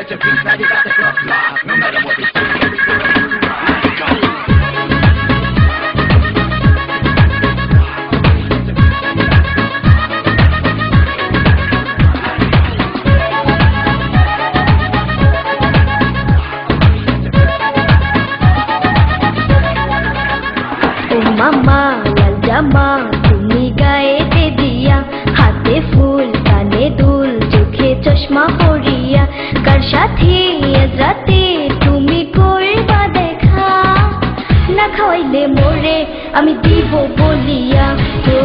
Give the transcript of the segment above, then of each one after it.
let your feet now you got the club locked. No matter what they do, every girl you ride. Go. मामा लाल जामा तुम्ही गाए दे दिया हाथे फूल काने दुल चोखे चश्मा पड़िया कार साथे आज राते তুমি করবা দেখা না খাওয়াইলে মোরে আমি দিব বলিয়া ও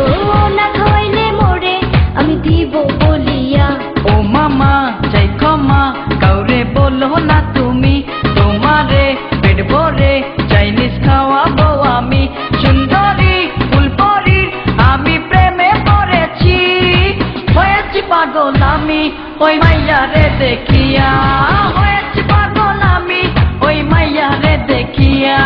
না খাওয়াইলে মোরে আমি দিব বলিয়া ও মামা চাই ক্ষমা কাউরে বলো না তুমি তোমারে পেট ভরে চাইনিজ খাওয়াবো আমি সুন্দরী ফুলপরি আমি প্রেমে পড়েছি হয়েছি পাগল আমি ওই মাইয়ারে দেখিয়া হয়েছি পাগল আমি ওই মাইয়ারে দেখিয়া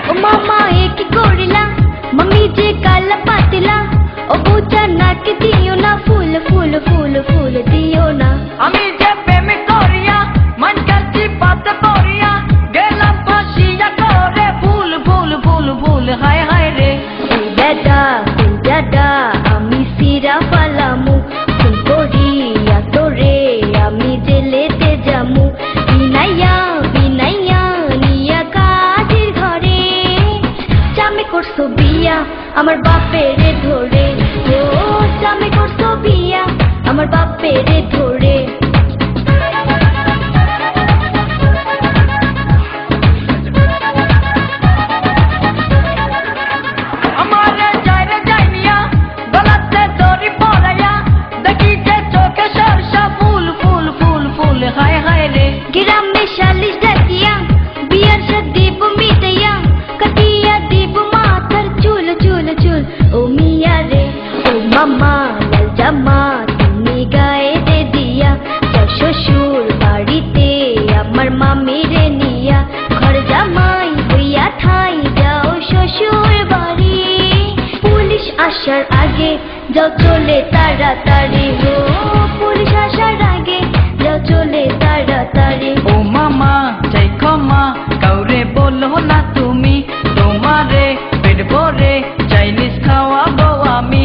ও মামা এ কি করিলা মম্মি যে কালা পাতিলা ও বুঝা নাক দিও না ফুল ফুল ফুল ফুল দিও না আমি যে প্রেম করিয়া মন করছি পাত করিয়া গেলাম ফাঁসিয়া করে ফুল ফুল ফুল ফুল হায় হায় রে দাদা দাদা আমি সিরা ফালামু ফুল করিয়া তোরে আমি জেলেতে যামু বিনাইয়া বিনাইয়া নিয়া কাজের ঘরে জামে করছো বিয়া আমার বাপেরে ধরে ও জামে করছো বিয়া আমার বাপেরে ধরে আমারে যাইরে যাইনিয়া গলাতে দড়ি পরাইয়া দেখি যে চোখে সরসা ফুল ফুল ফুল ফুল হায় হায় রে গ্রামে শালিশ ডাকিয়া বিয়ার সাথে দিব মিটাইয়া কাটিয়া দিব মাথার চুল চুল চুল ও মিয়া রে ও মামা লাল জামা তুমি গায়ে দে দিয়া যাও শ্বশুর বাড়িতে আমার মামিরে নিয়া ঘর জামাই হইয়া ঠাই যাও শ্বশুর বাড়ি পুলিশ আসার আগে যাও চলে তাড়াতাড়ি ও পুলিশ আসার আগে যাও চলে তাড়াতাড়ি ও মামা চাই ক্ষমা কাউরে বলো না তুমি তোমারে পেট ভরে চাইনিজ খাওয়াবো আমি